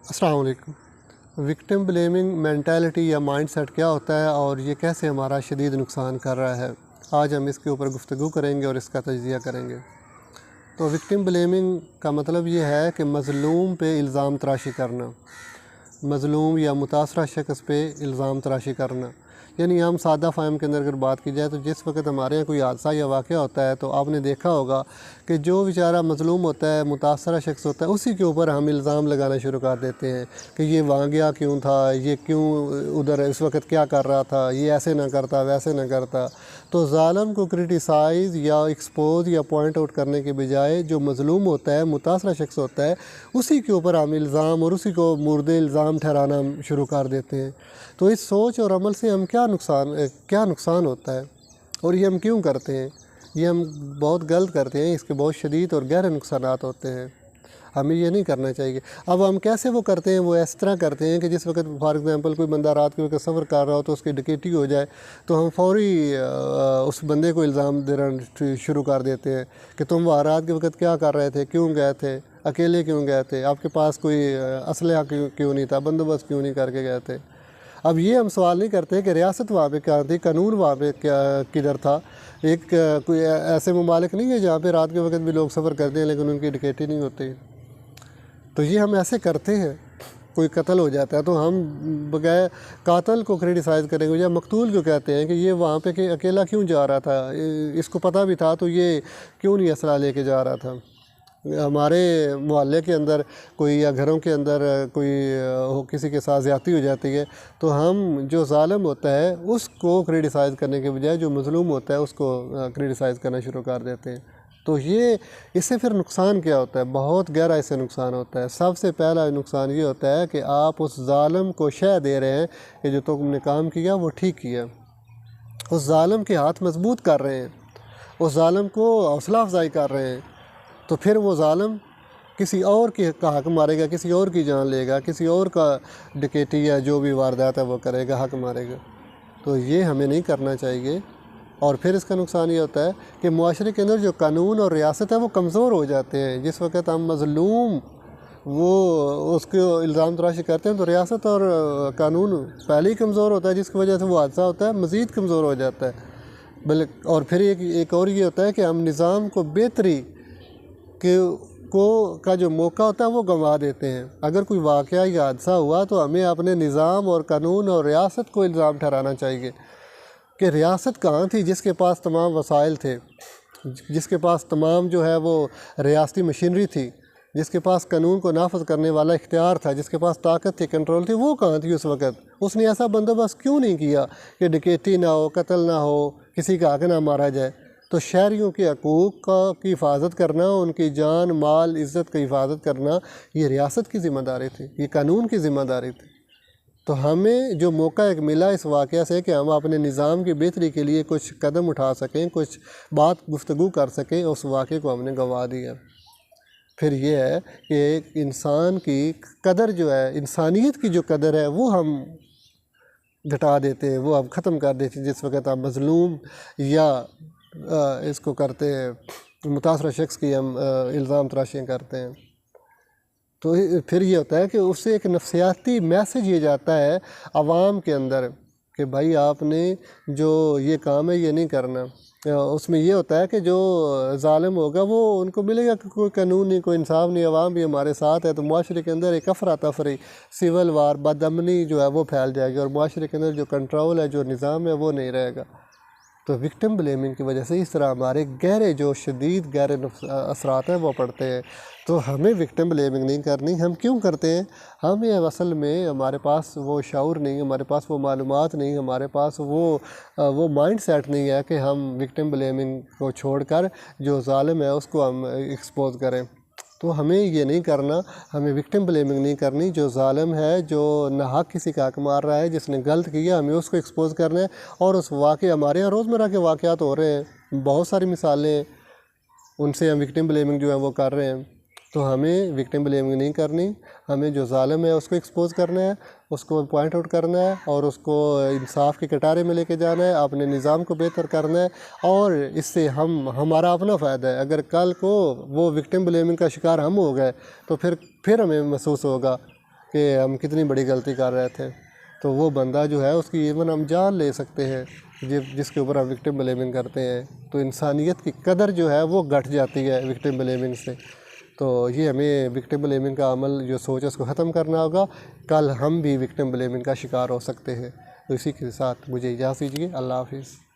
अस्सलाम वालेकुम। Victim blaming mentality या माइंडसेट क्या होता है और ये कैसे हमारा शदीद नुकसान कर रहा है, आज हम इसके ऊपर गुफ्तगू करेंगे और इसका तज्ज़िया करेंगे। तो विक्टिम ब्लेमिंग का मतलब ये है कि मज़लूम पे इल्ज़ाम तराशी करना, मज़लूम या मुतासरा शख्स पे इल्ज़ाम तराशी करना। यानी हम सादा फ़हम के अंदर अगर बात की जाए तो जिस वक्त हमारे यहाँ कोई हादसा या वाक़या होता है तो आपने देखा होगा कि जो बेचारा मज़लूम होता है, मुतासरा शख्स होता है, उसी के ऊपर हम इल्ज़ाम लगाना शुरू कर देते हैं कि ये वहाँ गया क्यों था, ये क्यों उधर इस वक्त क्या कर रहा था, ये ऐसे ना करता वैसे ना करता। तो ज़ालिम को क्रिटिसाइज़ या एक्सपोज या पॉइंट आउट करने के बजाय जो मज़लूम होता है, मुतासरा शख्स होता है, उसी के ऊपर हम इल्ज़ाम और उसी को मुर्द इल्ज़ाम ठहराना हम शुरू कर देते हैं। तो इस सोच और अमल से हम क्या नुकसान होता है और ये हम क्यों करते हैं? ये हम बहुत गलत करते हैं, इसके बहुत शदीद और गहरे नुकसानात होते हैं। हमें ये नहीं करना चाहिए। अब हम कैसे वो करते हैं, वो इस तरह करते हैं कि जिस वक्त फॉर एग्ज़ाम्पल कोई बंदा रात के वक्त सफ़र कर रहा हो तो उसकी डकैती हो जाए तो हम फ़ौरी उस बंदे को इल्ज़ाम देना शुरू कर देते हैं कि तुम वहाँ रात के वक्त क्या कर रहे थे, क्यों गए थे, अकेले क्यों गए थे, आपके पास कोई असलहा क्यों नहीं था, बंदोबस्त क्यों नहीं करके गए थे। अब ये हम सवाल नहीं करते कि रियासत वहाँ पे क्या थी, कानून वहाँ पे क्या किधर था। एक कोई ऐसे ममालिक नहीं है जहाँ पे रात के वक्त भी लोग सफ़र करते हैं लेकिन उनकी डकैती नहीं होती। तो ये हम ऐसे करते हैं। कोई कत्ल हो जाता है तो हम बगैर कातल को क्रिटिसाइज़ करेंगे या मकतूल को कहते हैं कि ये वहाँ पे कि अकेला क्यों जा रहा था, इसको पता भी था तो ये क्यों नहीं असला लेके जा रहा था। हमारे मोहल्ले के अंदर कोई या घरों के अंदर कोई किसी के साथ ज़्यादती हो जाती है तो हम जो ज़ालिम होता है उसको क्रिटिसाइज़ करने के बजाय जो मज़लूम होता है उसको क्रिटिसाइज़ करना शुरू कर देते हैं। तो ये इससे फिर नुकसान क्या होता है? बहुत गहरा इससे नुकसान होता है। सबसे पहला नुकसान ये होता है कि आप उस ज़ालिम को शय दे रहे हैं कि जो तुमने काम किया वो ठीक किया, उस ज़ालिम के हाथ मजबूत कर रहे हैं, उस ज़ालिम को हौसला अफजाई कर रहे हैं। तो फिर वो ज़ालिम किसी और का हक मारेगा, किसी और की जान लेगा, किसी और का डकैती या जो भी वारदात है वो करेगा, हक मारेगा। तो ये हमें नहीं करना चाहिए। और फिर इसका नुकसान ये होता है कि मुआशरे के अंदर जो कानून और रियासत है वो कमज़ोर हो जाते हैं। जिस वक्त हम मज़लूम वो उसको इल्ज़ाम तराशी करते हैं तो रियासत और कानून पहले ही कमज़ोर होता है, जिसकी वजह से वो हादसा होता है मज़ीद कमज़ोर हो जाता है। बल्कि और फिर एक और ये होता है कि हम निज़ाम को बेहतरी का जो मौका होता है वो गंवा देते हैं। अगर कोई वाक़या या हादसा हुआ तो हमें अपने निज़ाम और कानून और रियासत को इल्ज़ाम ठहराना चाहिए कि रियासत कहाँ थी जिसके पास तमाम वसाइल थे, जिसके पास तमाम जो है वो रियासती मशीनरी थी, जिसके पास कानून को नाफज करने वाला इख्तियार था, जिसके पास ताकत थी, कंट्रोल थी, वो कहाँ थी उस वक़्त? उसने ऐसा बंदोबस्त क्यों नहीं किया कि डकैती ना हो, कत्ल ना हो, किसी का हक़ ना मारा जाए। तो शहरियों के हकूक़ की हिफाजत करना, उनकी जान माल इज़्ज़त की हिफाजत करना ये रियासत की ज़िम्मेदारी थी, ये कानून की ज़िम्मेदारी थी। तो हमें जो मौका एक मिला इस वाक़या से कि हम अपने निज़ाम की बेहतरी के लिए कुछ कदम उठा सकें, कुछ बात गुफ्तगू कर सकें, उस वाक़े को हमने गंवा दिया। फिर ये है कि एक इंसान की कदर जो है, इंसानियत की जो कदर है वो हम घटा देते हैं, वो हम ख़त्म कर देते हैं जिस वक़्त हम मज़लूम या इसको करते हैं मुतासरा शख्स की हम इल्ज़ाम तराशियाँ करते हैं। तो फिर ये होता है कि उससे एक नफसियाती मैसेज ये जाता है आवाम के अंदर कि भाई आपने जो ये काम है ये नहीं करना। उसमें ये होता है कि जो ज़ालिम होगा वो उनको मिलेगा कि कोई कानून नहीं, कोई इंसाफ नहीं, अवाम भी हमारे साथ है। तो मुआशरे के अंदर एक अफरा तफरी, सिविल वार, बदअमनी जो है वो फैल जाएगी और मुआशरे के अंदर जो कंट्रोल है, जो निज़ाम है वो नहीं रहेगा। तो विक्टिम ब्लेमिंग की वजह से इस तरह हमारे गहरे जो शदीद गहरे असरात हैं वो पड़ते हैं। तो हमें विक्टिम ब्लेमिंग नहीं करनी। हम क्यों करते हैं? हम ये असल में हमारे पास वो शऊर नहीं, हमारे पास वो मालूमात नहीं, हमारे पास वो माइंड सेट नहीं है कि हम विक्टिम ब्लेमिंग को छोड़कर जो ज़ालिम है उसको हम एक्सपोज करें। तो हमें ये नहीं करना, हमें विक्टिम ब्लेमिंग नहीं करनी। जो ज़ालिम है, जो नाहक किसी का हक मार रहा है, जिसने गलत किया, हमें उसको एक्सपोज करना है। और उस वाक़े हमारे यहाँ रोज़मर्रा के वाक़यात हो रहे हैं, बहुत सारी मिसालें, उनसे हम विक्टिम ब्लेमिंग जो है वो कर रहे हैं। तो हमें विक्टिम ब्लेमिंग नहीं करनी, हमें जो ज़ालिम है उसको एक्सपोज करना है, उसको पॉइंट आउट करना है और उसको इंसाफ के कटारे में लेके जाना है, अपने निज़ाम को बेहतर करना है। और इससे हमारा अपना फ़ायदा है। अगर कल को वो विक्टिम ब्लेमिंग का शिकार हम हो गए तो फिर हमें महसूस होगा कि हम कितनी बड़ी गलती कर रहे थे, तो वो बंदा जो है उसकी इवन हम जान ले सकते हैं जिसके ऊपर हम विक्टिम ब्लेमिंग करते हैं। तो इंसानियत की कदर जो है वो घट जाती है विक्टिम ब्लेमिंग से। तो ये हमें विक्टिम ब्लेमिंग का अमल जो सोच है उसको ख़त्म करना होगा। कल हम भी विक्टिम ब्लेमिंग का शिकार हो सकते हैं। तो इसी के साथ मुझे इजाज़त दीजिए। अल्लाह हाफिज़।